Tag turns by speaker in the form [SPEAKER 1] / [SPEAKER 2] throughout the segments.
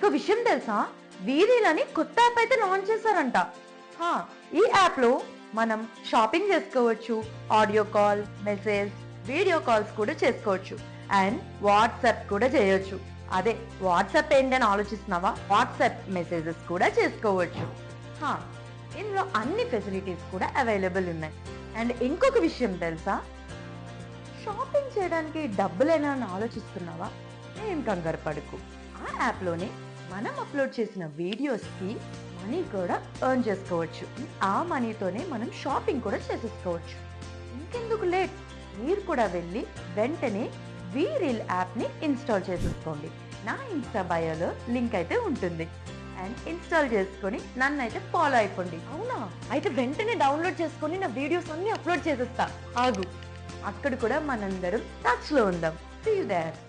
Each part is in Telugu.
[SPEAKER 1] మీకు విషయం తెలుసా, వీరీల్ అని కొత్త యాప్ అయితే లాంచ్ చేశారంట. ఈ యాప్ లో మనం షాపింగ్ చేసుకోవచ్చు, audio call, message, video calls కూడా చేసుకోవచ్చు అండ్ వాట్సాప్ కూడా చేయొచ్చు. అదే వాట్సాప్ ఏంటని ఆలోచిస్తున్నావా? వాట్సాప్ మెసేజెస్ కూడా చేసుకోవచ్చు. ఇందులో అన్ని ఫెసిలిటీస్ కూడా అవైలబుల్ ఉన్నాయి. అండ్ ఇంకొక విషయం తెలుసా, షాపింగ్ చేయడానికి డబ్బులేనా అని ఆలోచిస్తున్నావా? ఏం కంగారు పడుకు. ఆ యాప్లోనే మనం అప్లోడ్ చేసిన వీడియోస్కి మనీ కూడా ఎర్న్ చేసుకోవచ్చు. ఆ మనీతోనే మనం షాపింగ్ కూడా చేసేసుకోవచ్చు. ఇంకెందుకు లేట్, మీరు కూడా వెళ్ళి వెంటనే వీరీల్ యాప్ని ఇన్స్టాల్ చేసేసుకోండి. నా ఇన్స్టా బయోలో లింక్ అయితే ఉంటుంది అండ్ ఇన్స్టాల్ చేసుకొని నన్ను అయితే ఫాలో అయిపోండి. అవునా? అయితే వెంటనే డౌన్లోడ్ చేసుకొని నా వీడియోస్ అన్ని అప్లోడ్ చేసేస్తా. ఆగు, అక్కడ కూడా మనందరం టచ్ లో ఉందాం. See you there.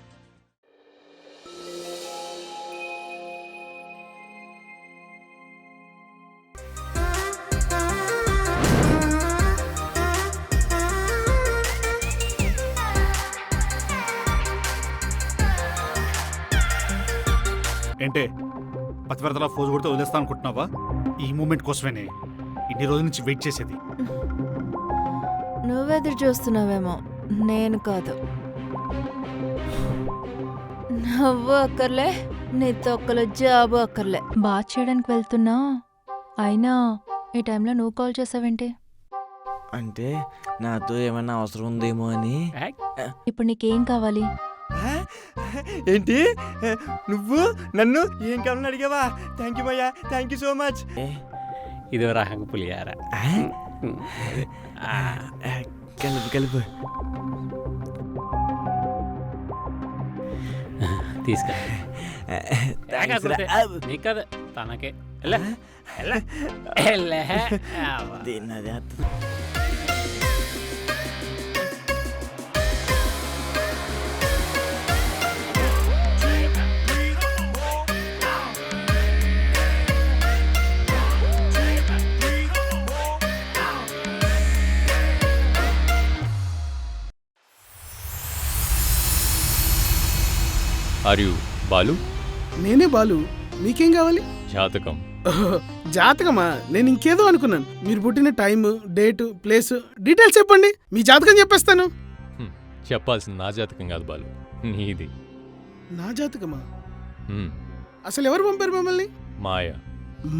[SPEAKER 2] ఏంటే పతివ్రతలా ఫోజు కొడితే వదిలేస్తా అనుకుంటున్నావా? ఈ మూమెంట్ కోసమేనే ఇన్ని రోజుల నుంచి వెయిట్ చేసేది.
[SPEAKER 3] నువ్వెదురు చూస్తున్నావేమో, నేను కాదు. నవ్వు అక్కర్లే, నీ తొక్కలో జాబు అక్కర్లే. బాత్ చేయడానికి వెళ్తున్నా, అయినా ఈ టైంలో నువ్వు కాల్ చేసావేంటి?
[SPEAKER 4] అంటే నాతో ఏమన్నా అవసరం ఉందేమో అని.
[SPEAKER 3] ఇప్పుడు నీకేం కావాలి?
[SPEAKER 4] ఏంటి నువ్వు నన్ను ఏం కావాలని అడిగావా? థ్యాంక్ యూ భయ్యా, థ్యాంక్ యూ సో మచ్.
[SPEAKER 5] ఇది రకంగా పులియారా.
[SPEAKER 4] కలుపు కలుపు
[SPEAKER 5] తీసుకా నీకు కదా తనకే
[SPEAKER 4] దీన్నది.
[SPEAKER 5] Are you Balu?
[SPEAKER 6] నేనే బాలు. మీకేం కావాలి?
[SPEAKER 5] జాతకం.
[SPEAKER 6] జాతకమా? నేను ఇంకేదో అనుకున్నాను. మీరు పుట్టిన టైం, డేట్, ప్లేస్ డీటెయిల్స్ చెప్పండి, మీ జాతకం చెప్పేస్తాను.
[SPEAKER 5] చెప్పాల్సింది నా జాతకం కాదు బాలు, నీది.
[SPEAKER 6] నా జాతకమా? అసలు ఎవరు పంపారు మమ్మల్ని?
[SPEAKER 5] మాయా.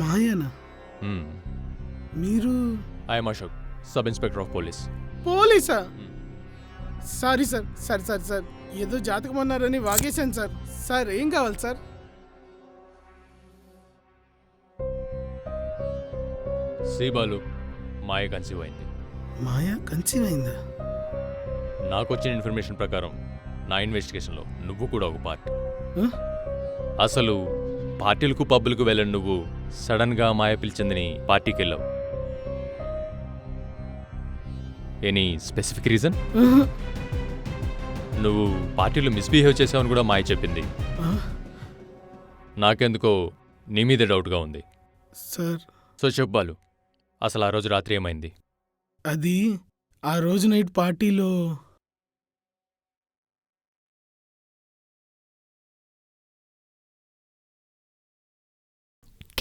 [SPEAKER 6] మాయానా? మీరు?
[SPEAKER 5] I'm Ashok, sub inspector of police.
[SPEAKER 6] పోలీసా? Sorry sir, sir sir sir ఏదో జాతకం అన్నారని వాగేశాను సార్. సార్ ఏం కావాలి sir?
[SPEAKER 5] See Balu, Maya conceive అయింది.
[SPEAKER 6] మాయా కన్సీవ్ అయిందా?
[SPEAKER 5] నాకు వచ్చిన ఇన్ఫర్మేషన్ ప్రకారం నా ఇన్వెస్టిగేషన్లో నువ్వు కూడా ఒక పార్ట్. అసలు పార్టీలకు పబ్బులకు వెళ్ళని నువ్వు సడన్గా మాయ పిలిచిందని పార్టీకి వెళ్ళావు. Any specific reason? నువ్వు పార్టీలో మిస్బిహేవ్ చేసావని కూడా మాయ చెప్పింది. నాకెందుకో నీ మీద డౌట్గా ఉంది
[SPEAKER 6] సార్.
[SPEAKER 5] సో చెప్పు బాలు, అసలు ఆ రోజు రాత్రి ఏమైంది?
[SPEAKER 6] అది ఆ రోజు నైట్ పార్టీలో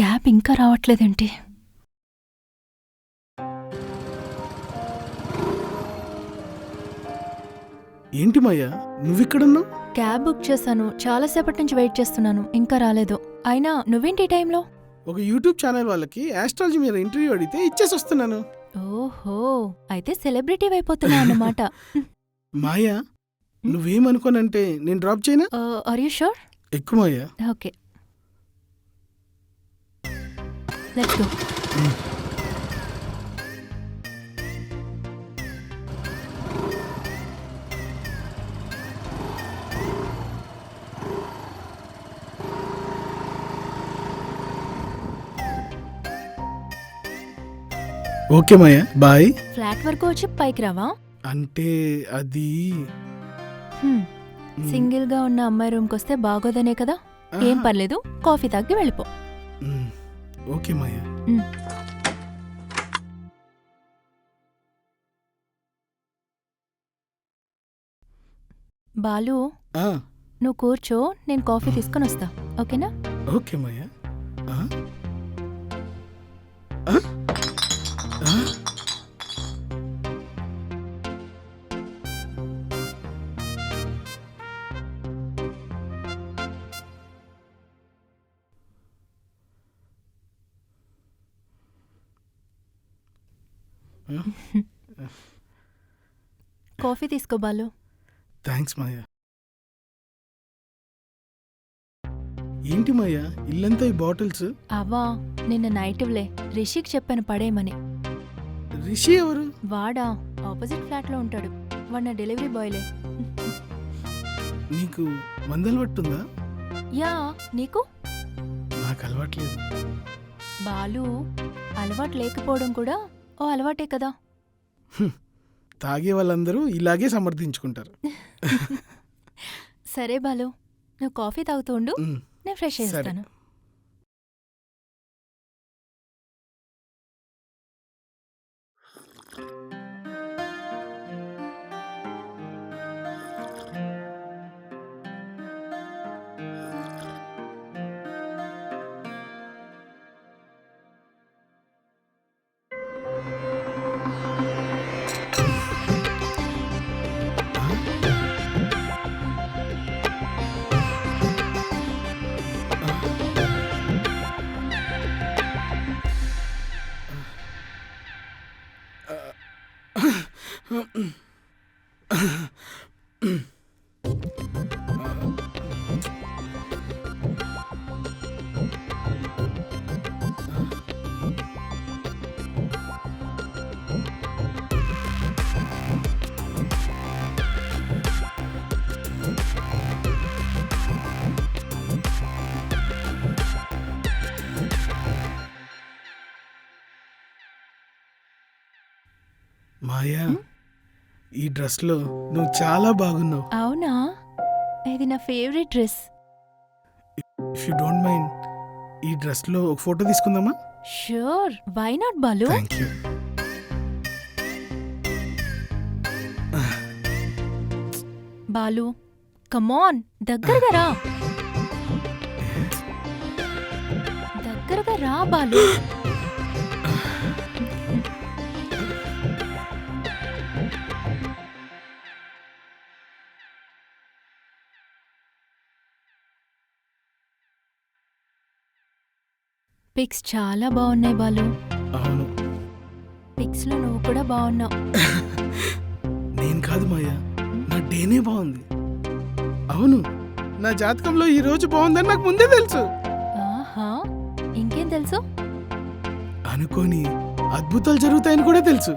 [SPEAKER 3] క్యాబ్ ఇంకా రావట్లేదేంటి?
[SPEAKER 6] ఏంటి మాయా నువ్విక్కడున్నావు?
[SPEAKER 3] క్యాబ్ బుక్ చేశాను, చాలాసేపటి నుంచి వెయిట్ చేస్తున్నాను, ఇంకా రాలేదు. అయినా నువ్వేంటి ఈ టైంలో?
[SPEAKER 6] ఒక యూట్యూబ్ ఛానల్ వాళ్ళకి ఆస్ట్రాలజీ మీద ఇంటర్వ్యూ అడిగితే ఇచ్చేసి వస్తున్నాను.
[SPEAKER 3] ఓహో, అయితే సెలబ్రిటీ అయిపోతున్నా అన్నమాట.
[SPEAKER 6] మాయా నువ్వేమనుకోనంటే నేను డ్రాప్ చేయనా?
[SPEAKER 3] Are you sure?
[SPEAKER 6] ఎక్కువ Maya.
[SPEAKER 3] Okay, let's go.
[SPEAKER 6] Okay Maya, bye.
[SPEAKER 3] Flat వరకు వచ్చి పైకి రావా?
[SPEAKER 6] అంటే అది
[SPEAKER 3] సింగిల్ గా ఉన్న అమ్మాయి రూమ్కి వస్తే బాగోదనే కదా. ఏం పర్లేదు, కాఫీ తాగి వెళ్ళిపో.
[SPEAKER 6] ఓకే మాయా.
[SPEAKER 3] బాలు, నువ్వు కూర్చో, నేను కాఫీ తీసుకొని వస్తా, ఓకేనా?
[SPEAKER 6] ఓకే మాయా. ఆ? ఆ? ఆ?
[SPEAKER 3] కాఫీ తీసుకో బాలు.
[SPEAKER 6] థ్యాంక్స్ మాయా. ఏంటి మాయా ఇల్లంతా ఈ బాటిల్స్?
[SPEAKER 3] అవా నిన్న నైట్లే రిషికి చెప్పాను పడేయమని.
[SPEAKER 6] రిషి ఎవరు?
[SPEAKER 3] వాడా ఆపోజిట్ ఫ్లాట్లో ఉంటాడు. వాడు నా డెలివరీ బాయ్లే.
[SPEAKER 6] నీకు మందలు పట్టుందా?
[SPEAKER 3] యా, నీకు?
[SPEAKER 6] నాకు అలవాట్లేదు.
[SPEAKER 3] బాలు, అలవాటు లేకపోవడం కూడా ఓ అలవాటే కదా.
[SPEAKER 6] తాగే వాళ్ళందరూ ఇలాగే సమర్థించుకుంటారు.
[SPEAKER 3] సరే బాలు, నువ్వు కాఫీ తాగుతూ ఉండు,
[SPEAKER 6] ఉమ్,
[SPEAKER 3] నేను ఫ్రెష్
[SPEAKER 6] సరే.
[SPEAKER 3] చేస్తాను.
[SPEAKER 6] మాయా, ఈ డ్రెస్లో నువ్వు చాలా బాగున్నావు.
[SPEAKER 3] అవునా? ఇది నా favourite dress.
[SPEAKER 6] If you don't mind ఈ డ్రెస్లో ఒక ఫోటో తీసుకుందామా?
[SPEAKER 3] Sure, why not Balu?
[SPEAKER 6] Thank you.
[SPEAKER 3] Balu, come on, దగ్గరగా రా. దగ్గరగా రా బాలు. పిక్స్ చాలా బాగున్నాయి బాలు.
[SPEAKER 6] అవును,
[SPEAKER 3] పిక్స్ లో నువ్వు కూడా బాగున్నావు.
[SPEAKER 6] నేను కాదు మాయా, నా డేనే బాగుంది. అవును, నా జాతకంలో ఈ రోజు బాగుందని నాకు ముందే తెలుసు.
[SPEAKER 3] ఆహా, ఇంకేం తెలుసు?
[SPEAKER 6] అనుకోని అద్భుతాలు జరుగుతాయని కూడా తెలుసు.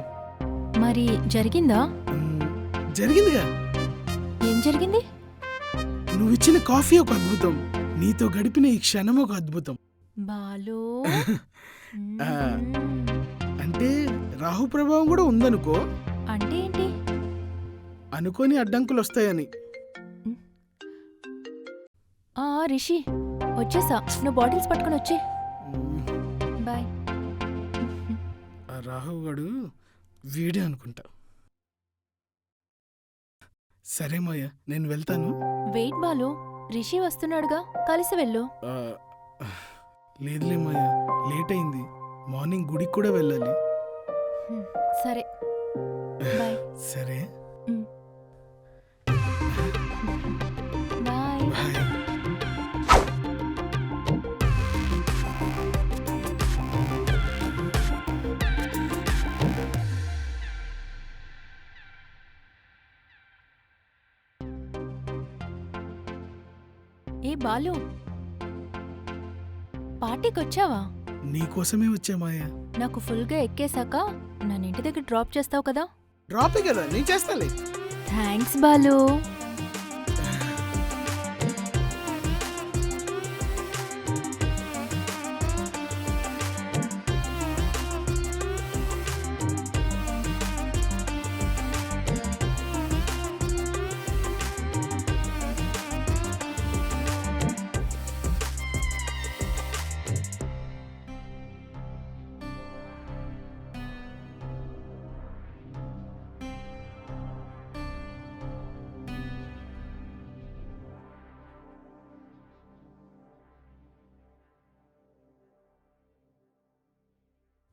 [SPEAKER 3] మరి జరిగిందా?
[SPEAKER 6] జరిగిందిగా.
[SPEAKER 3] ఏం జరిగింది?
[SPEAKER 6] నువ్వు ఇచ్చిన కాఫీ ఒక అద్భుతం, నీతో గడిపిన ఈ క్షణం ఒక అద్భుతం.
[SPEAKER 3] బాలు,
[SPEAKER 6] ఆ. అంటే రాహు ప్రభావం కూడా ఉందనుకో.
[SPEAKER 3] అంటే ఏంటి?
[SPEAKER 6] అనుకోని అడ్డంకులు వస్తాయని.
[SPEAKER 3] ఆ రిషి, వచ్చేసా. నువ్వు బాటిల్స్ పట్టుకొని వచ్చే. బాయ్.
[SPEAKER 6] ఆ రాహు గడు వీడే అనుకుంటా. సరే మాయా, నేను వెళ్తాను.
[SPEAKER 3] వెయిట్ బాలు, రిషి వస్తున్నాడుగా, కలిసి వెళ్ళు.
[SPEAKER 6] ఆ, లేదులే మాయా, లేట్ అయింది. మార్నింగ్ గుడికి కూడా వెళ్ళాలి.
[SPEAKER 3] సరే, బాయ్.
[SPEAKER 6] సరే
[SPEAKER 3] బాయ్.
[SPEAKER 6] బాయ్.
[SPEAKER 3] ఏ బాలు, పార్టీకి వచ్చావా?
[SPEAKER 6] నీకోసమే వచ్చా మాయా.
[SPEAKER 3] నాకు ఫుల్గా ఎక్కేశాక నన్ను ఇంటి దగ్గర డ్రాప్ చేస్తావు కదా?
[SPEAKER 6] డ్రాపే కదా, నేను చేస్తాలే.
[SPEAKER 3] థ్యాంక్స్ బాలు.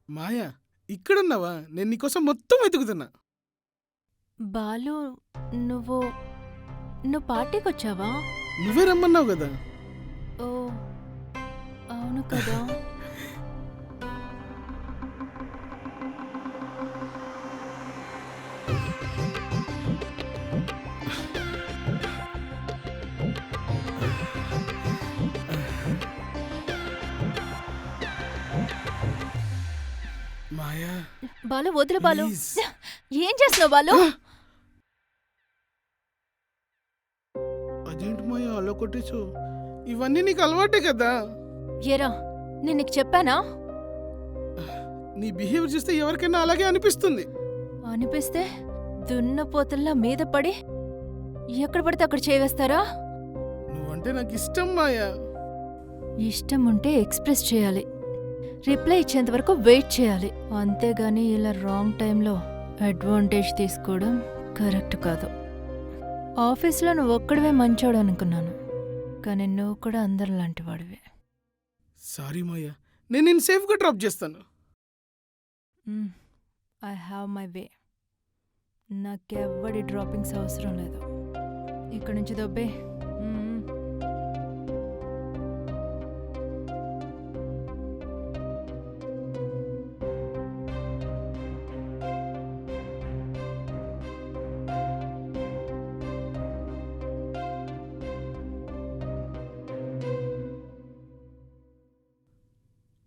[SPEAKER 6] మాయా ఇక్కడున్నావా? నేను నీకోసం మొత్తం వెతుకుతున్నా.
[SPEAKER 3] బాలు నువ్వు పార్టీకి వచ్చావా?
[SPEAKER 6] నువ్వే రమ్మన్నావు కదా.
[SPEAKER 3] ఓ అవును కదా.
[SPEAKER 6] మాయా
[SPEAKER 3] బాలు వదిలు బాలు.
[SPEAKER 6] ప్లీజ్.
[SPEAKER 3] ఏం చేస్తున్నావు బాలు?
[SPEAKER 6] అదేంటి మాయా అలా కొట్టేచ్చు? ఇవన్నీ నీకు అలవాటే కదా.
[SPEAKER 3] ఏరా నేను నీకు చెప్పానా?
[SPEAKER 6] నీ బిహేవియర్ చూస్తే ఎవరికైనా అలాగే అనిపిస్తుంది.
[SPEAKER 3] అనిపిస్తే దున్నపోతుల్లా మీద పడి ఎక్కడ పడితే అక్కడ చేవేస్తారా?
[SPEAKER 6] నువ్వంటే నాకు ఇష్టం మాయా.
[SPEAKER 3] ఇష్టం ఉంటే ఎక్స్ప్రెస్ చేయాలి, రిప్లై ఇచ్చేంత వరకు వెయిట్ చేయాలి. అంతేగాని ఇలా రాంగ్ టైంలో అడ్వాంటేజ్ తీసుకోవడం కరెక్ట్ కాదు. ఆఫీస్లో నువ్వు ఒక్కడివే మంచోడు అనుకున్నాను, కానీ నువ్వు కూడా అందరిలాంటి వాడివే.
[SPEAKER 6] సారీ మాయా, నేను నేను సేఫ్గా డ్రాప్ చేస్తాను.
[SPEAKER 3] I have my way. నాకెవ్వడి డ్రాపింగ్స్ అవసరం లేదు. ఇక్కడి నుంచి దొబ్బే.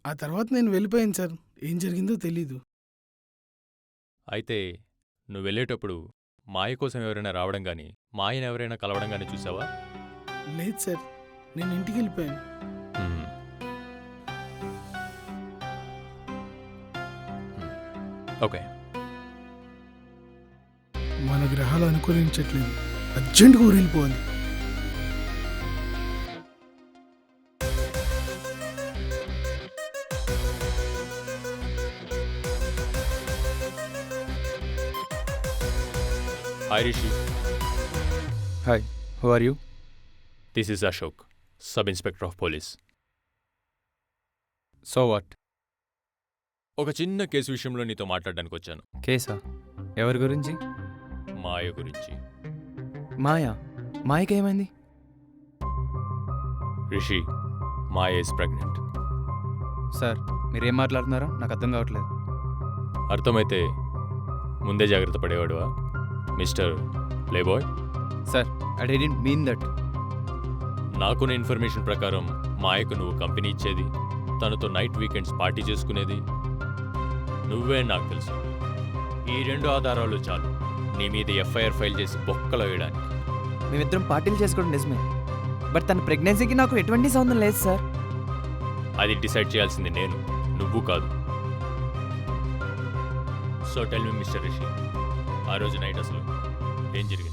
[SPEAKER 6] ఆ తర్వాత నేను వెళ్ళిపోయాను సార్. ఏం జరిగిందో తెలీదు.
[SPEAKER 5] అయితే నువ్వు వెళ్ళేటప్పుడు మాయ కోసం ఎవరైనా రావడం గానీ మాయను ఎవరైనా కలవడం గానీ చూసావా?
[SPEAKER 6] లేదు సార్, నేను ఇంటికి వెళ్ళిపోయాను.
[SPEAKER 5] మ్మ్. ఓకే.
[SPEAKER 6] మన గ్రహాలు అనుకూలించట్లేదు. అర్జెంటుగా ఊరు వెళ్ళిపోవాలి.
[SPEAKER 5] Hi Rishi.
[SPEAKER 4] Hi, who are you?
[SPEAKER 5] This is Ashok, sub inspector of police.
[SPEAKER 4] So what?
[SPEAKER 5] ఒక చిన్న కేసు విషయంలో నీతో మాట్లాడడానికి వచ్చాను.
[SPEAKER 4] కేసా? ఎవరి గురించి?
[SPEAKER 5] మాయ గురించి.
[SPEAKER 4] మాయా? మాయకి ఏమైంది?
[SPEAKER 5] Rishi, Maya is pregnant.
[SPEAKER 4] Sir మీరేం మాట్లాడుతున్నారో నాకు అర్థం కావట్లేదు.
[SPEAKER 5] అర్థమైతే ముందే జాగ్రత్త పడేవాడువా mister playboy?
[SPEAKER 4] Sir I didn't mean that.
[SPEAKER 5] నాకున్న ఇన్ఫర్మేషన్ ప్రకారం మాయకు నువ్వు కంపెనీ ఇచ్చేది, తనతో నైట్ వీకెండ్స్ పార్టీ చేసుకునేది నువ్వే నాకు తెలుసు. ఈ 2 ఆధారాలు చాలు నీ మీద ఎఫ్ఐఆర్ ఫైల్ చేసి బొక్కలో వేయడానికి.
[SPEAKER 7] మేమిద్దరం పార్టీలు చేసుకోవడం నిజమే, బట్ తన ప్రెగ్నెన్సీకి నాకు ఎటువంటి సంబంధం లేదు సార్.
[SPEAKER 5] అది డిసైడ్ చేయాల్సింది నేను, నువ్వు కాదు. So tell me mister Rishi, ఆ రోజు నైట్ అసలు ఏం జరిగింది?